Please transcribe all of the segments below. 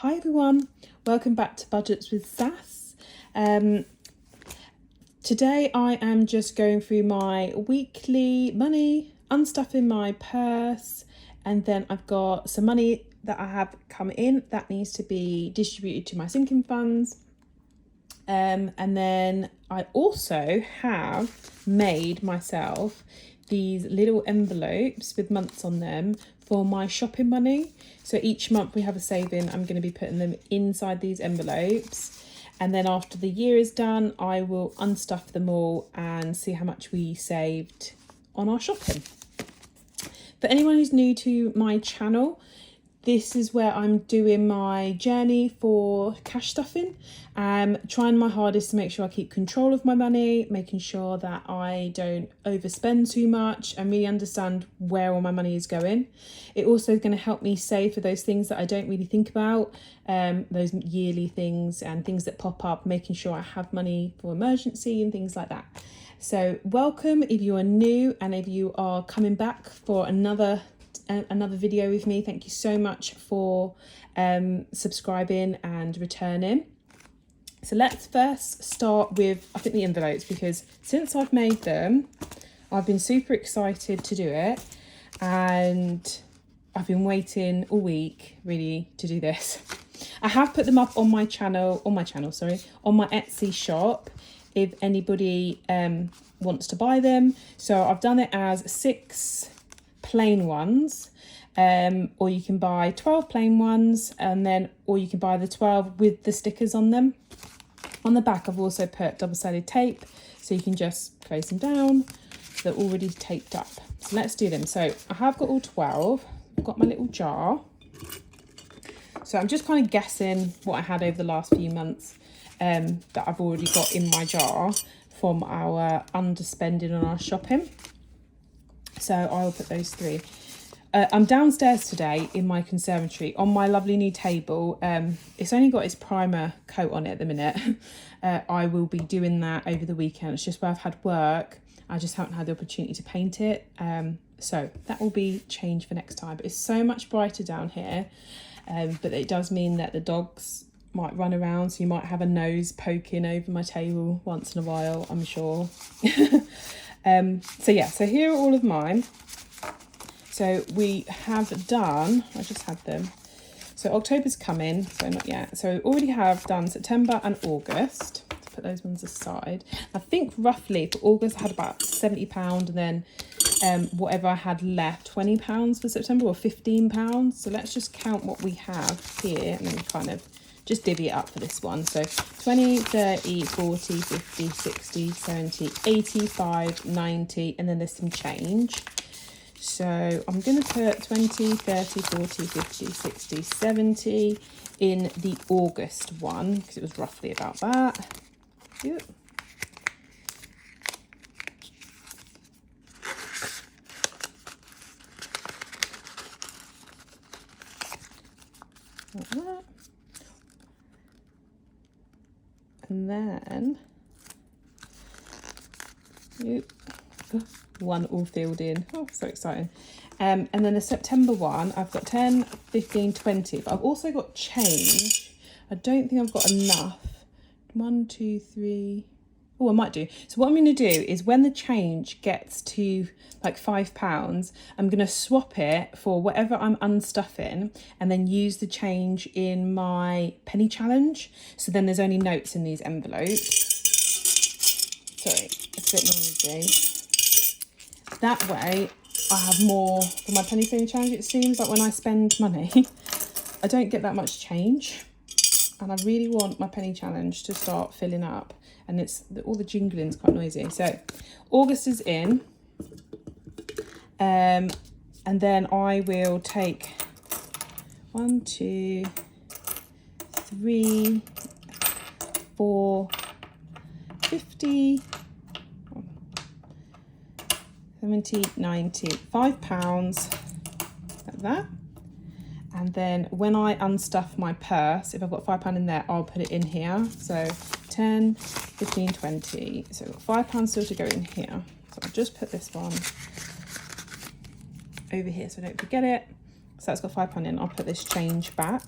Hi everyone, welcome back to Budgets with Sas. Today I am just going through my weekly money, unstuffing my purse, and then I've got some money that I have come in that needs to be distributed to my sinking funds. And then I also have made myself these little envelopes with months on them for my shopping money. So each month we have a saving. I'm going to be putting them inside these envelopes. And then after the year is done, I will unstuff them all and see how much we saved on our shopping. For anyone who's new to my channel, this is where I'm doing my journey for cash stuffing. Trying my hardest to make sure I keep control of my money, making sure that I don't overspend too much and really understand where all my money is going. It also is going to help me save for those things that I don't really think about, those yearly things and things that pop up, making sure I have money for emergency and things like that. So welcome if you are new, and if you are coming back for another video with me, thank you so much for subscribing and returning. So let's first start with, I think, the envelopes, because since I've made them, I've been super excited to do it, and I've been waiting all week really to do this. I have put them up on my channel, on my Etsy shop if anybody wants to buy them. So I've done it as 6 plain ones, or you can buy 12 plain ones, and then or you can buy the 12 with the stickers on them. On the back I've also put double-sided tape, so you can just close them down. They're already taped up. So let's do them. So I have got all 12. I've got my little jar. So I'm just kind of guessing what I had over the last few months that I've already got in my jar from our underspending on our shopping. So I'll put those 3. I'm downstairs today in my conservatory on my lovely new table. It's only got its primer coat on it at the minute. I will be doing that over the weekend. It's just where I've had work. I just haven't had the opportunity to paint it. So that will be changed for next time. But it's so much brighter down here. But it does mean that the dogs might run around. So you might have a nose poking over my table once in a while, I'm sure. So yeah, so here are all of mine. So we have done, I just had them. So October's coming, so not yet. So we already have done September and August. Let's put those ones aside. I think roughly for August I had about £70, and then whatever I had left, £20 for September, or £15. So let's just count what we have here and then kind of just divvy it up for this one. So 20, 30, 40, 50, 60, 70, 85, 90, and then there's some change. So I'm going to put 20, 30, 40, 50, 60, 70 in the August one, because it was roughly about that. Yep. Like that. And then, one all filled in. Oh, so exciting. And then the September one, I've got 10, 15, 20, but I've also got change. I don't think I've got enough. 1, 2, 3. Oh, I might do. So what I'm going to do is when the change gets to like £5, I'm going to swap it for whatever I'm unstuffing, and then use the change in my penny challenge. So then there's only notes in these envelopes. Sorry, it's a bit noisy. That way I have more for my penny saving challenge. It seems like when I spend money, I don't get that much change. And I really want my penny challenge to start filling up. And it's all the jingling's quite noisy. So August is in. And then I will take 1, 2, 3, 4, 50, 70, 90, £5, like that. And then when I unstuff my purse, if I've got £5 in there, I'll put it in here. So 10, 15, 20. So I've got £5 still to go in here. So I'll just put this one over here so I don't forget it. So that's got £5 in. I'll put this change back.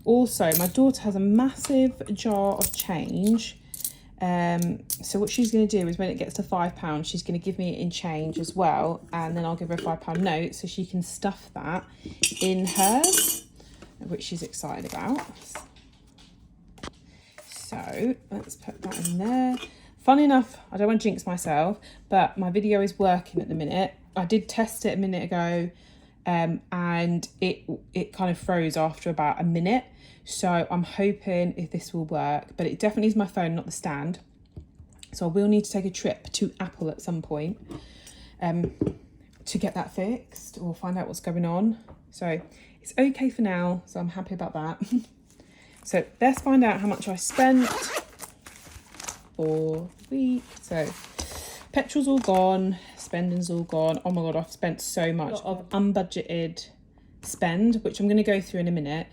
Also, my daughter has a massive jar of change. So what she's going to do is when it gets to £5, she's going to give me it in change as well. And then I'll give her a £5 note so she can stuff that in hers, which she's excited about. So let's put that in there. Funny enough, I don't want to jinx myself, but my video is working at the minute. I did test it a minute ago, and it kind of froze after about a minute. So I'm hoping if this will work, but it definitely is my phone, not the stand. So I will need to take a trip to Apple at some point to get that fixed or find out what's going on. So it's okay for now, so I'm happy about that. So let's find out how much I spent for the week. So petrol's all gone, spending's all gone. Oh my God, I've spent so much of unbudgeted spend, which I'm going to go through in a minute.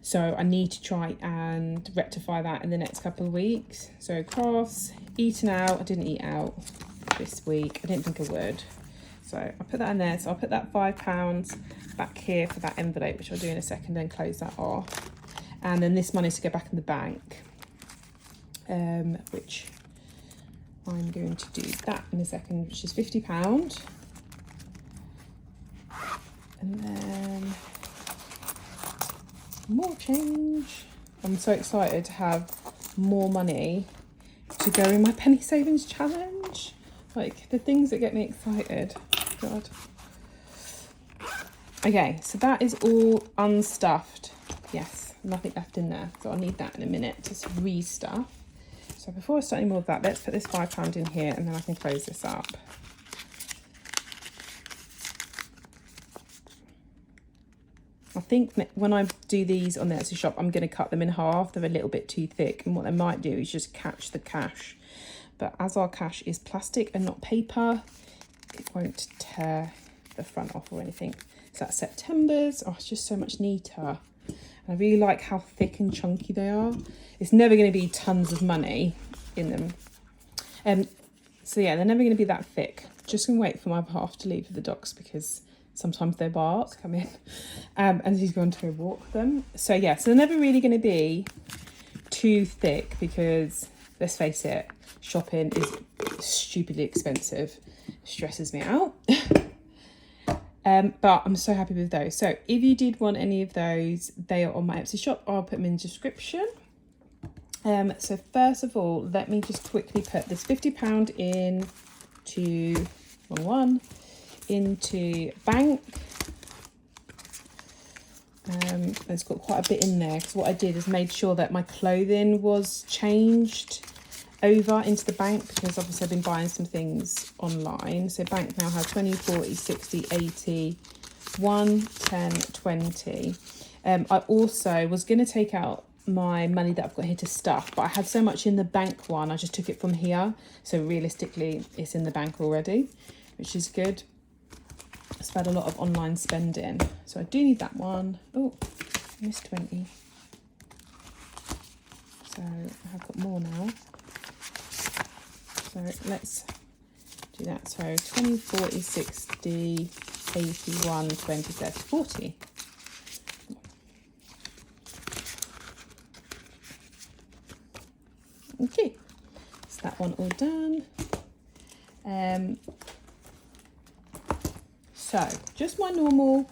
So I need to try and rectify that in the next couple of weeks. So crafts, eating out. I didn't eat out this week. I didn't think I would. So I put that in there. So I'll put that £5 back here for that envelope, which I'll do in a second, and close that off. And then this money to go back in the bank, which I'm going to do that in a second, which is £50. And then more change. I'm so excited to have more money to go in my penny savings challenge. Like the things that get me excited. God. Okay, so that is all unstuffed. Yes, nothing left in there. So I'll need that in a minute to restuff. So before I start any more of that, let's put this £5 in here and then I can close this up. I think when I do these on the Etsy shop, I'm going to cut them in half. They're a little bit too thick. And what I might do is just catch the cash. But as our cash is plastic and not paper, it won't tear the front off or anything. So that's September's. Oh, it's just so much neater. And I really like how thick and chunky they are. It's never going to be tons of money in them. So yeah, they're never going to be that thick. Just going to wait for my other half to leave with the dogs because sometimes they bark, come in, and he's going to walk them. So yeah, so they're never really going to be too thick because, let's face it, shopping is stupidly expensive. Stresses me out. But I'm so happy with those. So if you did want any of those, they are on my Etsy shop. I'll put them in the description. So first of all, let me just quickly put this £50 into into bank. It's got quite a bit in there because what I did is made sure that my clothing was changed over into the bank because obviously I've been buying some things online. So bank now has 20, 40, 60, 80, 1, 10, 20. I also was going to take out my money that I've got here to stuff, but I had so much in the bank one, I just took it from here. So realistically, it's in the bank already, which is good. I've had a lot of online spending, so I do need that one. Oh, I missed 20. So I've got more now. So let's do that. So 20, 40, 60, 81, 20, 30, 40. Okay, so that one all done. So just my normal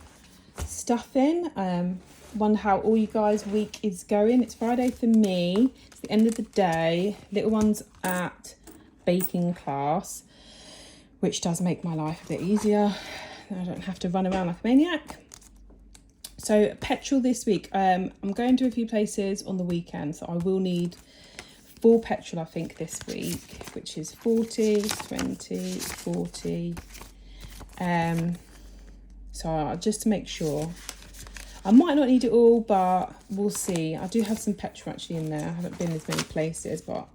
stuffing. Wonder how all you guys' week is going. It's Friday for me. It's the end of the day. Little one's at baking class, which does make my life a bit easier. I don't have to run around like a maniac. So petrol this week. I'm going to a few places on the weekend, so I will need full petrol, I think, this week, which is 40, 20, 40. So just to make sure, I might not need it all, but we'll see. I do have some petrol actually in there. I haven't been as many places, but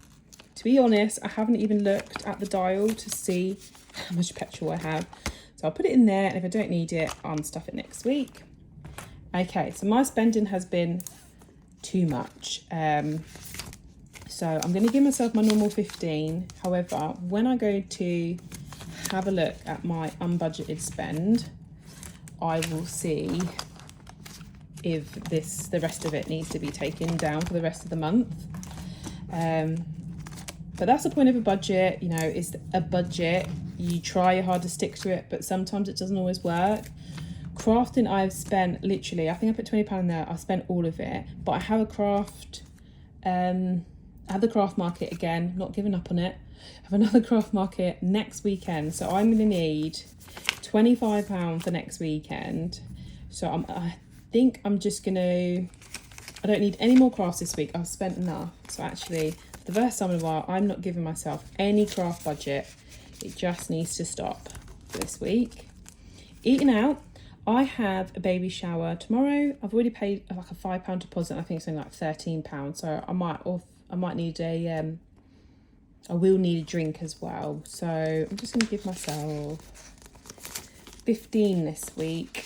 to be honest, I haven't even looked at the dial to see how much petrol I have. So I'll put it in there, and if I don't need it, I'll unstuff it next week. Okay, so my spending has been too much. So I'm going to give myself my normal 15. However, when I go to have a look at my unbudgeted spend, I will see if the rest of it needs to be taken down for the rest of the month. But that's the point of a budget. You know, it's a budget. You try your hard to stick to it, but sometimes it doesn't always work. Crafting, I've spent literally, I think I put £20 in there. I spent all of it, but I have a craft. I have the craft market again, not giving up on it. I have another craft market next weekend, so I'm gonna need £25 for next weekend. So I think I'm just gonna, I don't need any more crafts this week. I've spent enough. So actually, for the first time in a while, I'm not giving myself any craft budget. It just needs to stop this week. Eating out, I have a baby shower tomorrow. I've already paid like a £5 deposit. I think it's only like £13. So I might need I will need a drink as well. So I'm just gonna give myself 15 this week.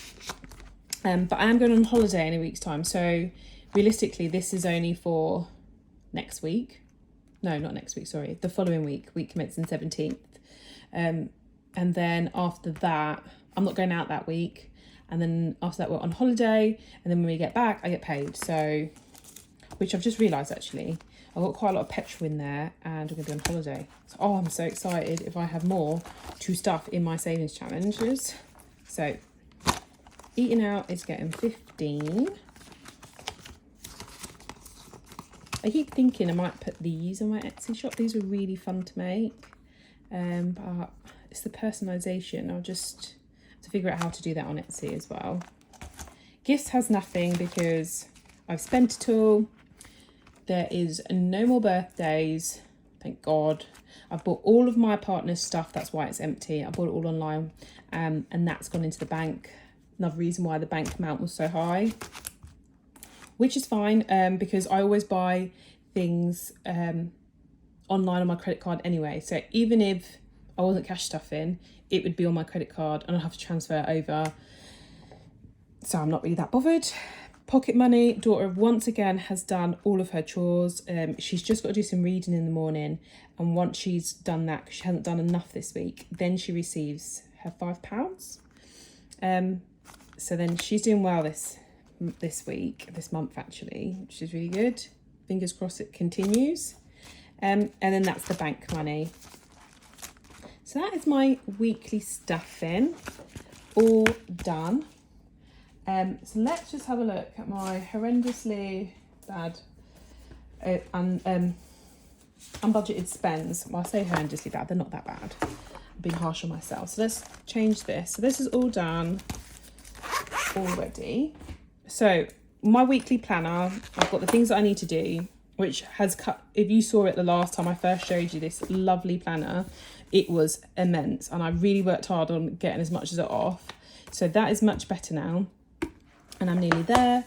But I am going on holiday in a week's time. So realistically, this is only for next week. No, not next week, sorry. The following week commencing 17th. And then after that, I'm not going out that week. And then after that, we're on holiday. And then when we get back, I get paid. So, which I've just realised actually. I've got quite a lot of petrol in there and we're going to be on holiday. So, I'm so excited if I have more to stuff in my savings challenges. So, eating out is getting 15. I keep thinking I might put these on my Etsy shop. These are really fun to make. But it's the personalisation. I'll just have to figure out how to do that on Etsy as well. Gifts has nothing because I've spent it all. There is no more birthdays. Thank God. I've bought all of my partner's stuff. That's why it's empty. I bought it all online. And that's gone into the bank. Another reason why the bank amount was so high. Which is fine because I always buy things online on my credit card anyway. So even if I wasn't cash stuffing, it would be on my credit card and I'd have to transfer it over. So I'm not really that bothered. Pocket money, daughter once again has done all of her chores. She's just got to do some reading in the morning. And once she's done that, because she hasn't done enough this week, then she receives her £5. So then she's doing well this month actually, which is really good. Fingers crossed it continues. And then that's the bank money. So that is my weekly stuffing all done. So let's just have a look at my horrendously bad unbudgeted spends. Well, I say horrendously bad, they're not that bad. I'm being harsh on myself. So let's change this. So this is all done already. So my weekly planner, I've got the things that I need to do, which has cut, if you saw it the last time I first showed you this lovely planner, it was immense and I really worked hard on getting as much as it off. So that is much better now and I'm nearly there.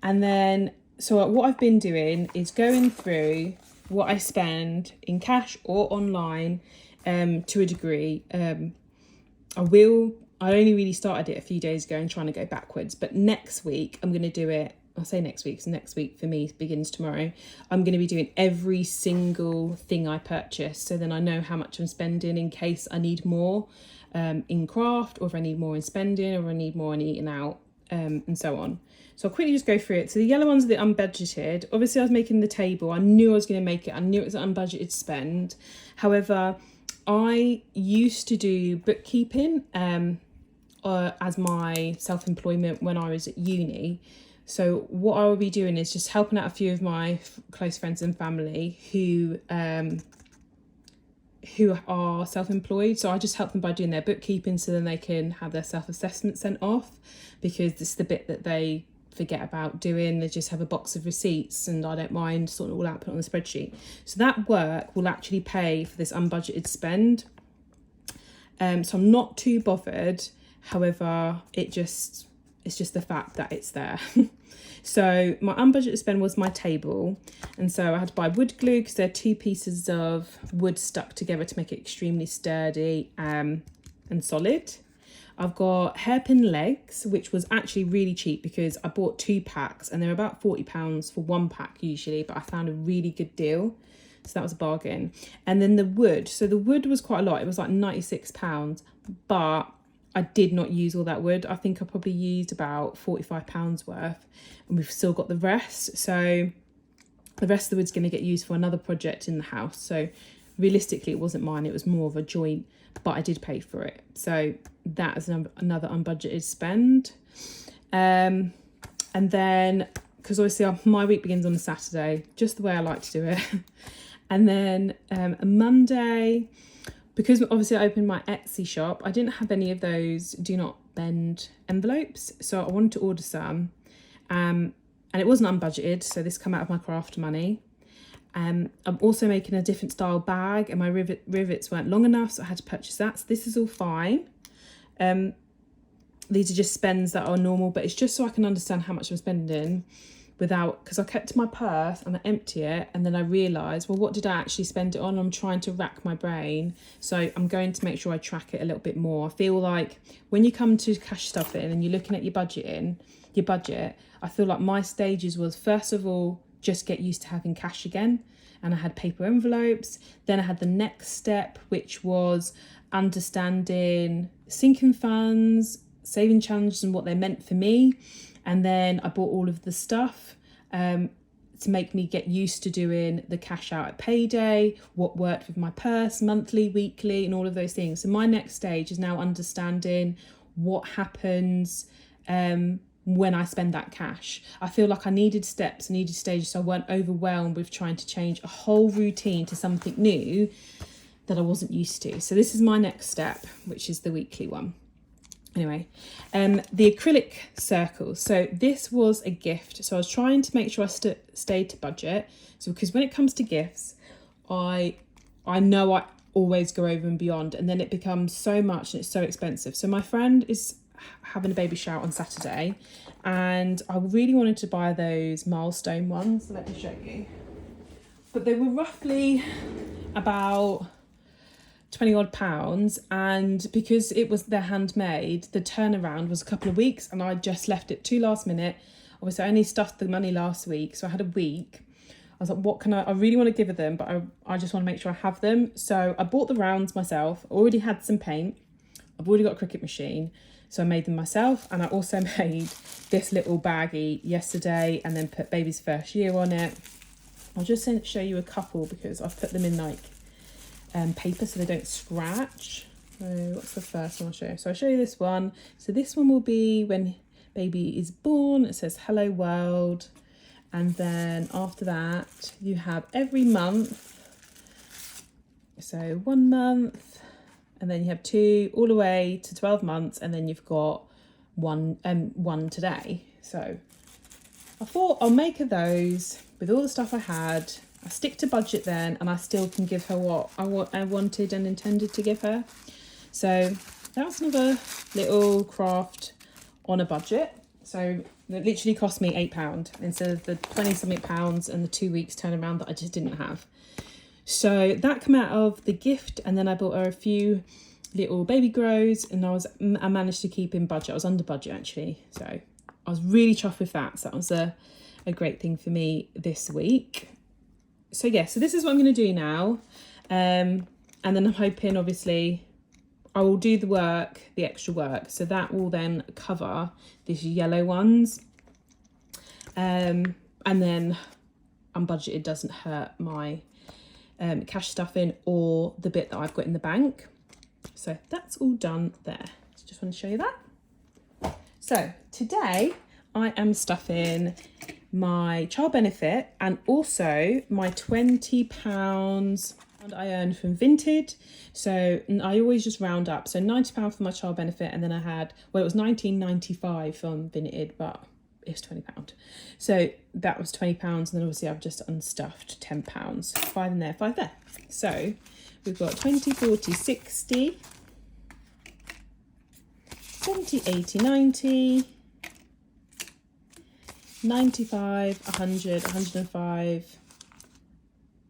And then, so what I've been doing is going through what I spend in cash or online to a degree. I only really started it a few days ago and trying to go backwards, but next week I'm going to do it. I'll say next week, so next week for me begins tomorrow. I'm going to be doing every single thing I purchase, so then I know how much I'm spending in case I need more in craft, or if I need more in spending, or if I need more in eating out, and so on. So I'll quickly just go through it. So the yellow ones are the unbudgeted. Obviously I was making the table. I knew I was going to make it. I knew it was an unbudgeted spend. However, I used to do bookkeeping as my self-employment when I was at uni. So what I will be doing is just helping out a few of my close friends and family who are self-employed. So I just help them by doing their bookkeeping so then they can have their self-assessment sent off, because this is the bit that they forget about doing. They just have a box of receipts and I don't mind sorting it all out, put it on the spreadsheet. So that work will actually pay for this unbudgeted spend. So I'm not too bothered. However, it's just the fact that it's there. So my unbudgeted spend was my table, and so I had to buy wood glue because they're two pieces of wood stuck together to make it extremely sturdy and solid. I've got hairpin legs, which was actually really cheap because I bought 2 packs and they're about £40 for 1 pack usually, but I found a really good deal. So that was a bargain. And then the wood. So the wood was quite a lot. It was like £96, but I did not use all that wood. I think I probably used about £45 worth, and we've still got the rest. So the rest of the wood's going to get used for another project in the house. So realistically, it wasn't mine. It was more of a joint, but I did pay for it. So that is another unbudgeted spend. And then, because obviously my week begins on a Saturday, just the way I like to do it. And then a Monday, because obviously I opened my Etsy shop, I didn't have any of those do not bend envelopes. So I wanted to order some. And it wasn't unbudgeted, so this come out of my craft money. I'm also making a different style bag, and my rivets weren't long enough, so I had to purchase that. So this is all fine. These are just spends that are normal, but it's just so I can understand how much I'm spending without, because I kept my purse and I empty it, and then I realised, well, what did I actually spend it on? I'm trying to rack my brain, so I'm going to make sure I track it a little bit more. I feel like when you come to cash stuffing and you're looking at your budget, I feel like my stages was, first of all, just get used to having cash again. And I had paper envelopes. Then I had the next step, which was understanding sinking funds, saving challenges and what they meant for me. And then I bought all of the stuff to make me get used to doing the cash out at payday, what worked with my purse, monthly, weekly, and all of those things. So my next stage is now understanding what happens when I spend that cash. I feel like I needed steps, I needed stages, so I weren't overwhelmed with trying to change a whole routine to something new that I wasn't used to. So this is my next step, which is the weekly one. Anyway, the acrylic circles. So this was a gift. So I was trying to make sure I stayed to budget. So because when it comes to gifts, I know I always go over and beyond, and then it becomes so much and it's so expensive. So my friend is having a baby shower on Saturday, and I really wanted to buy those milestone ones. Let me show you. But they were roughly about 20 odd pounds, and because they're handmade, the turnaround was a couple of weeks, and I just left it too last minute. Obviously I only stuffed the money last week, so I had a week. I was like, what can I really want to give them, but I just want to make sure I have them. So I bought the rounds myself. I already had some paint. I've already got a Cricut machine, so I made them myself. And I also made this little baggie yesterday, and then put baby's first year on it. I'll just show you a couple because I've put them in like paper so they don't scratch. So what's the first one I'll show you? So I'll show you this one. So this one will be when baby is born. It says hello world, and then after that you have every month. So 1 month, and then you have 2 all the way to 12 months, and then you've got one today. So I thought I'll make her those with all the stuff I had. I stick to budget then, and I still can give her what I wanted and intended to give her. So that's another little craft on a budget. So it literally cost me £8 instead of the 20 something pounds and the 2 weeks turnaround that I just didn't have. So that came out of the gift, and then I bought her a few little baby grows, and I managed to keep in budget. I was under budget actually, so I was really chuffed with that. So that was a great thing for me this week. So yeah, so this is what I'm going to do now, and then I'm hoping obviously I will do the extra work, so that will then cover these yellow ones, and then unbudgeted doesn't hurt my cash stuffing or the bit that I've got in the bank. So that's all done there. So just want to show you that. So today I am stuffing my child benefit and also my £20 I earned from Vinted. So I always just round up. So £90 for my child benefit, and then I had, well, it was £19.95 from Vinted, but it's £20. So that was £20, and then obviously I've just unstuffed £10. 5 in there, 5 there. So we've got 20, 40, 60, 70, 80, 90, 95, 100, 105,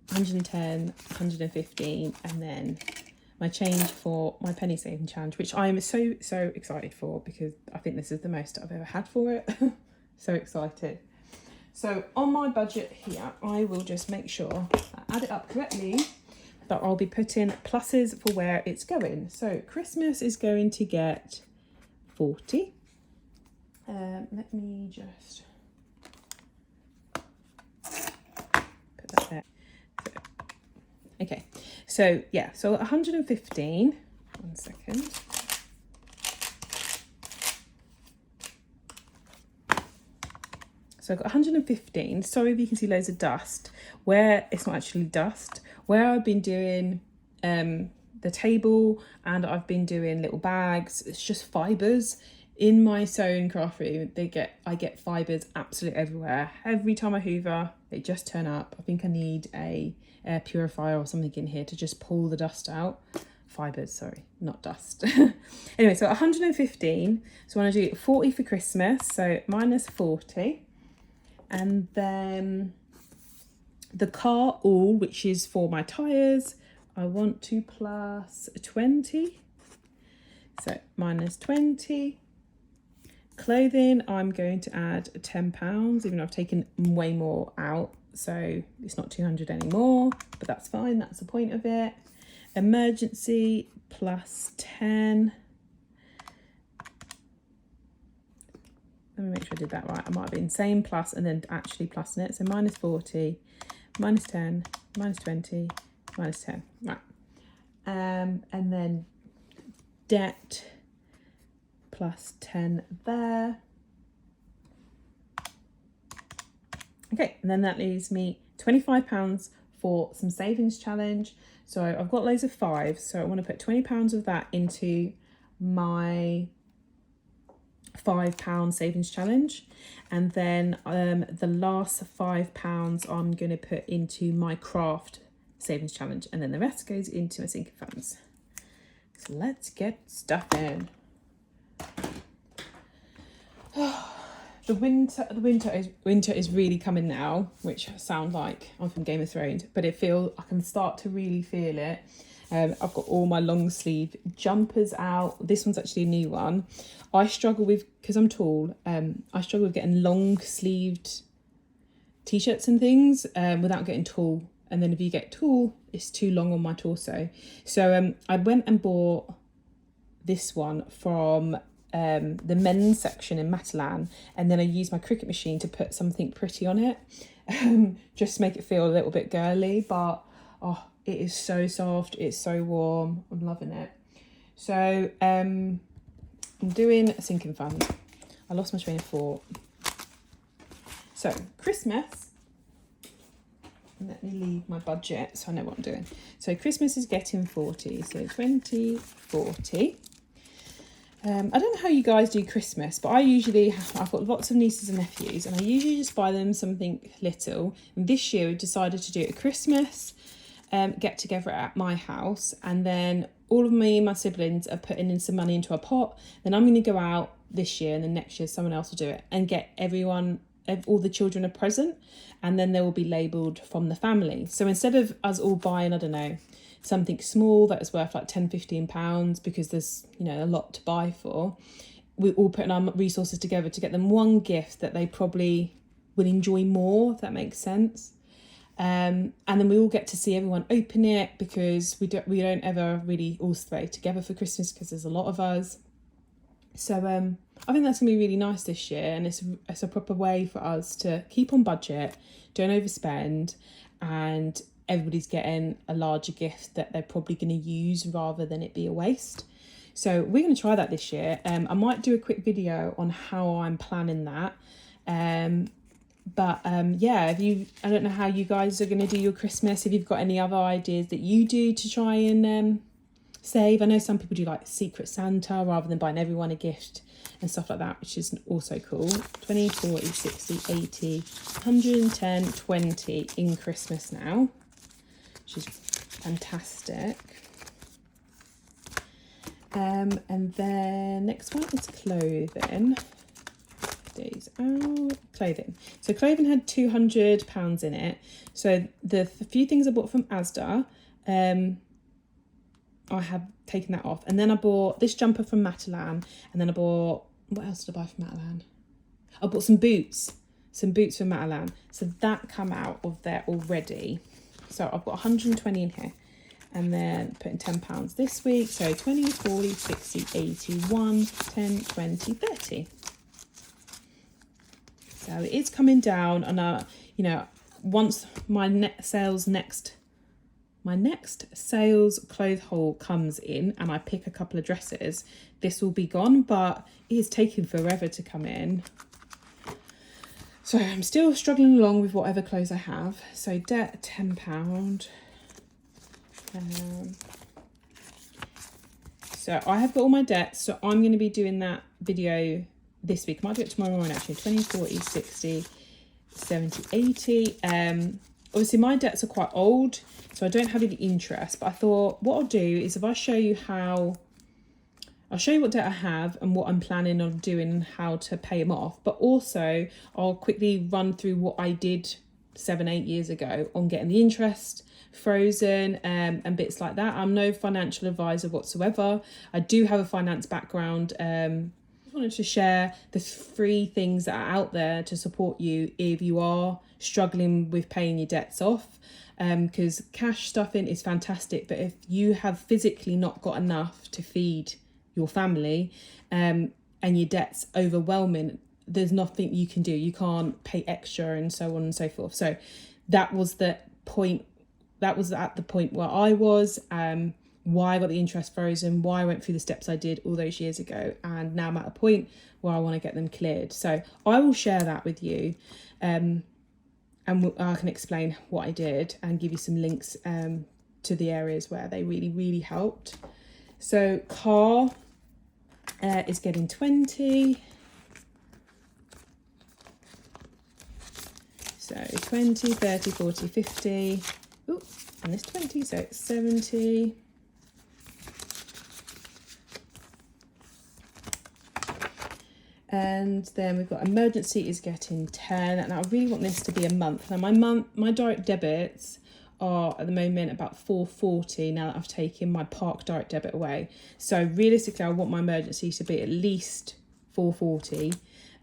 110, 115, and then my change for my penny saving challenge, which I am so excited for, because I think this is the most I've ever had for it. So excited. So on my budget here, I will just make sure I add it up correctly, that I'll be putting pluses for where it's going. So Christmas is going to get 40. Let me just put that there. Okay, so yeah, so 115. 1 second. So I've got 115. Sorry if you can see loads of dust. Where it's not actually dust. Where I've been doing the table and I've been doing little bags, it's just fibres. In my sew and craft room, I get fibres absolutely everywhere. Every time I hoover, they just turn up. I think I need a air purifier or something in here to just pull the dust out. Fibres, sorry, not dust. Anyway, so 115. So I want to do 40 for Christmas, so minus 40. And then the car all, which is for my tyres, I want to plus 20. So minus 20. Clothing, I'm going to add £10, even though I've taken way more out. So it's not 200 anymore, but that's fine. That's the point of it. Emergency, plus 10. Let me make sure I did that right. I might have been same plus and then actually plusing it. So minus 40, minus 10, minus 20, minus 10. Right. And then debt, plus 10 there. Okay, and then that leaves me £25 for some savings challenge. So I've got loads of 5, so I want to put £20 of that into my £5 savings challenge, and then the last £5 I'm going to put into my craft savings challenge, and then the rest goes into my sinking funds. So let's get stuffing. The winter is really coming now, which sounds like I'm from Game of Thrones, but I can start to really feel it. I've got all my long sleeve jumpers out. This one's actually a new one. I struggle with, because I'm tall, I struggle with getting long sleeved t-shirts and things without getting tall. And then if you get tall, it's too long on my torso. So I went and bought this one from the men's section in Matalan, and then I used my Cricut machine to put something pretty on it, just to make it feel a little bit girly. But oh, it is so soft, it's so warm, I'm loving it. So I'm doing a sinking fund. I lost my train of thought. So Christmas, let me leave my budget so I know what I'm doing. So Christmas is getting 40, so 20, 40. I don't know how you guys do Christmas, but I've got lots of nieces and nephews, and I usually just buy them something little. And this year we decided to do a Christmas get together at my house, and then all of me and my siblings are putting in some money into a pot. Then I'm going to go out this year, and then next year someone else will do it, and get all the children a present, and then they will be labelled from the family. So instead of us all buying, I don't know, something small that is worth like £10-15, because there's, you know, a lot to buy for, we're all putting our resources together to get them one gift that they probably will enjoy more, if that makes sense. And then we all get to see everyone open it, because we don't ever really all stay together for Christmas because there's a lot of us. So I think that's gonna be really nice this year, and it's a proper way for us to keep on budget, don't overspend, and everybody's getting a larger gift that they're probably going to use rather than it be a waste. So we're going to try that this year. I might do a quick video on how I'm planning that. Yeah, I don't know how you guys are going to do your Christmas. If you've got any other ideas that you do to try and save. I know some people do like Secret Santa rather than buying everyone a gift and stuff like that, which is also cool. 20, 40, 60, 80, 110, 20 in Christmas now, which is fantastic. And then next one is clothing. Days out. Clothing. So clothing had £200 in it. So the few things I bought from Asda, I have taken that off. And then I bought this jumper from Matalan. And then I bought, what else did I buy from Matalan? I bought some boots from Matalan. So that come out of there already. So I've got 120 in here. and then putting £10 this week. So 20, 40, 60, 81, 10, 20, 30. So it is coming down, and you know, once my next sales clothes haul comes in and I pick a couple of dresses, this will be gone, but it is taking forever to come in. So I'm still struggling along with whatever clothes I have. So debt, £10. So I have got all my debts, so I'm going to be doing that video this week. I might do it tomorrow morning actually. 20, 40, 60, 70, 80. Obviously my debts are quite old, so I don't have any interest, but I thought what I'll do is if I show you I'll show you what debt I have and what I'm planning on doing and how to pay them off, but also I'll quickly run through what I did 7-8 years ago on getting the interest frozen and bits like that. I'm no financial advisor whatsoever. I do have a finance background. I wanted to share the 3 things that are out there to support you if you are struggling with paying your debts off, because cash stuffing is fantastic, but if you have physically not got enough to feed your family and your debt's overwhelming, there's nothing you can do. You can't pay extra and so on and so forth. So that was the point. That was at the point where I was, why I got the interest frozen, why I went through the steps I did all those years ago, and now I'm at a point where I want to get them cleared. So I will share that with you, and I can explain what I did and give you some links to the areas where they really, really helped. So car is getting 20. So 20, 30, 40, 50. Ooh, and this 20, so it's 70. And then we've got emergency is getting 10. And I really want this to be a month. Now my direct debits are at the moment about £4.40 now that I've taken my Park direct debit away. So realistically, I want my emergency to be at least £4.40,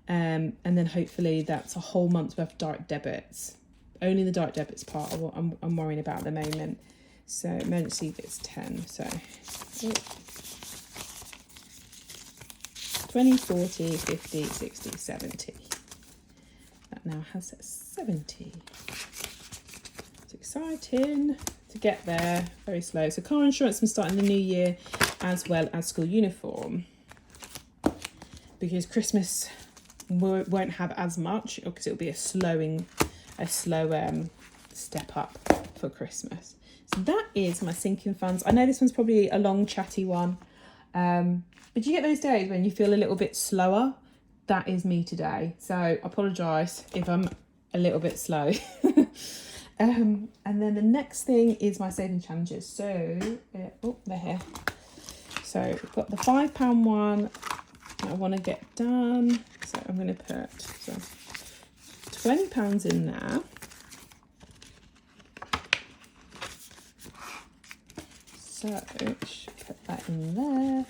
and then hopefully that's a whole month's worth of direct debits. Only the direct debits part I'm worrying about at the moment. So emergency gets 10. So 20, 40, 50, 60, 70. That now has 70. It's exciting to get there, very slow. So car insurance, I'm starting the new year, as well as school uniform, because Christmas won't have as much, because it'll be a slow step up for Christmas. So that is my sinking funds. I know this one's probably a long chatty one, but you get those days when you feel a little bit slower. That is me today, so I apologise if I'm a little bit slow. And then the next thing is my saving challenges. So they're here. So we've got the £5 one that I want to get done, so I'm going to put £20 in there. So put that in there.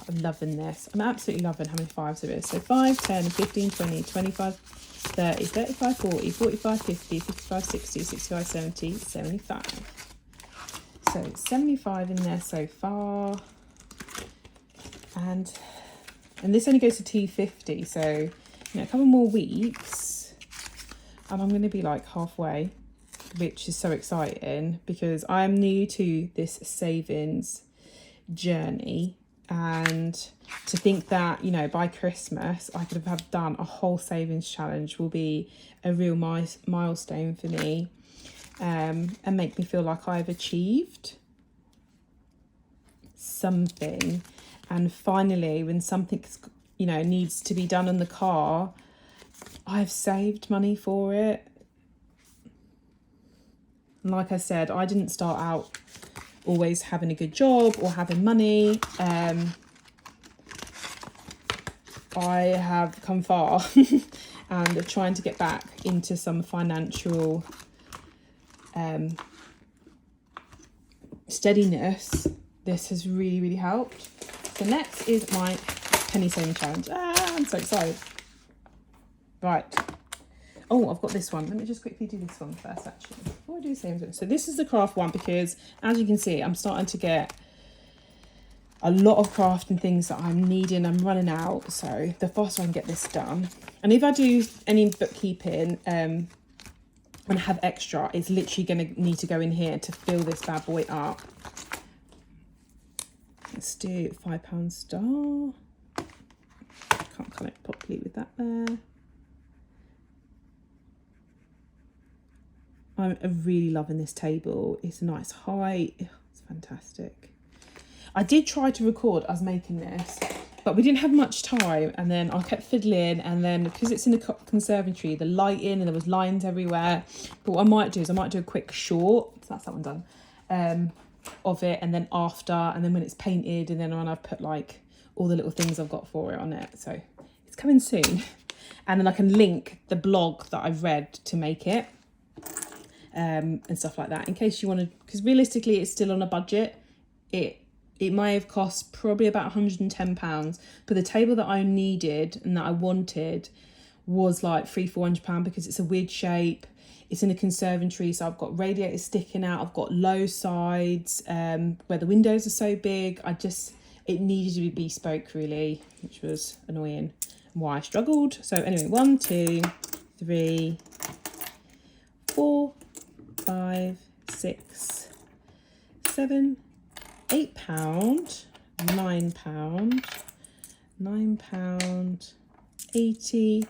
I'm loving this. I'm absolutely loving how many fives there is. So 5, 10, 15, 20, 25, 30, 35, 40, 45, 50, 55, 60, 65, 70, 75. So 75 in there so far. And this only goes to 250. So a couple more weeks and I'm going to be like halfway, which is so exciting because I'm new to this savings journey, and to think that by Christmas I could have done a whole savings challenge will be a real milestone for me, and make me feel like I've achieved something. And finally, when something needs to be done in the car, I've saved money for it. And like I said, I didn't start out always having a good job or having money. I have come far and trying to get back into some financial steadiness. This has really, really helped. So next is my penny saving challenge. I'm so excited. Right. Oh, I've got this one. Let me just quickly do this one first, actually. Before I do savings. So this is the craft one because, as you can see, I'm starting to get a lot of crafting things that I'm needing. I'm running out. So the faster I can get this done. And if I do any bookkeeping and have extra, it's literally going to need to go in here to fill this bad boy up. Let's do £5 star. Can't connect properly with that there. I'm really loving this table. It's a nice height. It's fantastic. I did try to record us making this, but we didn't have much time. And then I kept fiddling. And then because it's in the conservatory, the lighting and there was lines everywhere. But what I might do is I might do a quick short. So that's that one done. Of it. And then after. And then when it's painted. And then when I've put like all the little things I've got for it on it. So it's coming soon. And then I can link the blog that I've read to make it. And stuff like that, in case you want to, because realistically it's still on a budget. It may have cost probably about £110, but the table that I needed and that I wanted was like £300-400 because it's a weird shape. It's in a conservatory, so I've got radiators sticking out. I've got low sides where the windows are so big. It needed to be bespoke really, which was annoying. Why I struggled. So anyway, 1, 2, 3, 4, 5, 6, 7, £8, £9, £9, 80,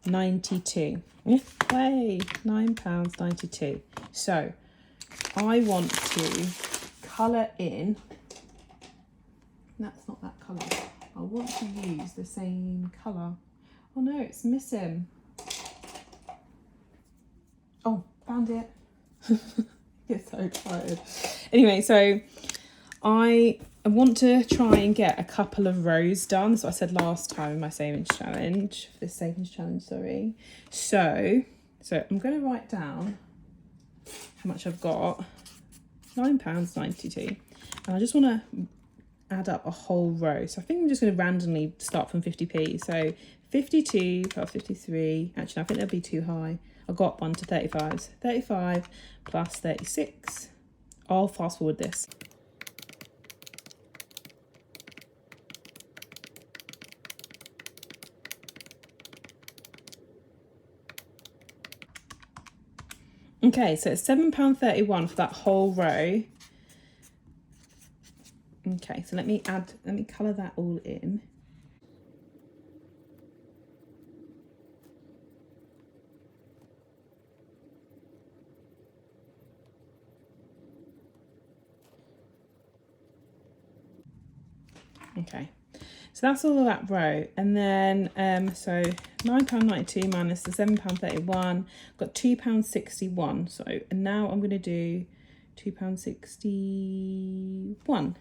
92. Way, £9.92. So I want to colour in. That's not that colour. I want to use the same colour. Oh no, it's missing. Oh, found it. Get so excited. Anyway, so I want to try and get a couple of rows done. That's what I said last time in my savings challenge. This savings challenge, sorry. So I'm going to write down how much I've got. £9.92. And I just want to add up a whole row. So I think I'm just going to randomly start from 50p. So 52 plus 53. Actually, I think that'd be too high. I got one to 35. 35 plus 36. I'll fast forward this. Okay, so it's £7.31 for that whole row. Okay, so let me colour that all in. Okay, so that's all of that row. And then so £9.92 minus the £7.31, got £2.61. So and now I'm going to do £2.61.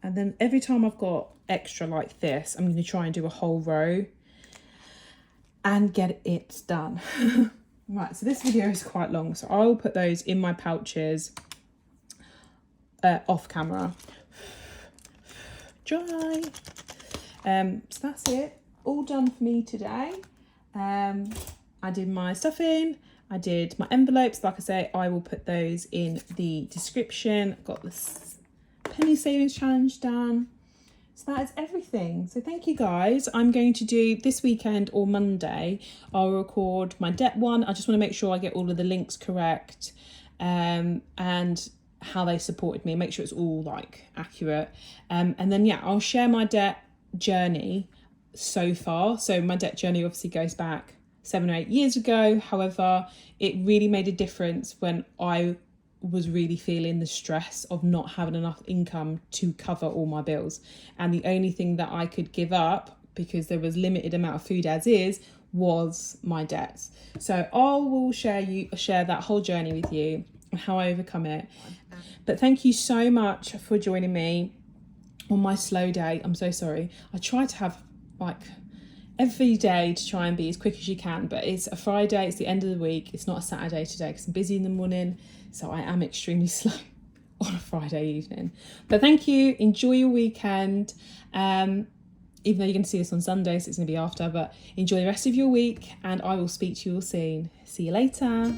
And then every time I've got extra like this, I'm going to try and do a whole row and get it done. Right, so this video is quite long, so I will put those in my pouches off camera. Dry. So that's it, all done for me today. I did my stuffing, I did my envelopes. Like I say, I will put those in the description. Got this penny savings challenge done. So that is everything. So thank you guys. I'm going to do this weekend or Monday, I'll record my debt one. I just want to make sure I get all of the links correct and how they supported me, make sure it's all like accurate. And then yeah, I'll share my debt journey so far. So my debt journey obviously goes back 7 or 8 years ago. However, it really made a difference when I was really feeling the stress of not having enough income to cover all my bills. And the only thing that I could give up, because there was limited amount of food as is, was my debts. So I will share that whole journey with you and how I overcome it. But thank you so much for joining me on my slow day. I'm so sorry. I try to have like every day to try and be as quick as you can, but it's a Friday, it's the end of the week, it's not a Saturday today because I'm busy in the morning, so I am extremely slow on a Friday evening. But thank you, enjoy your weekend, and even though you're going to see this on Sunday, so it's going to be after, but enjoy the rest of your week and I will speak to you all soon. See you later.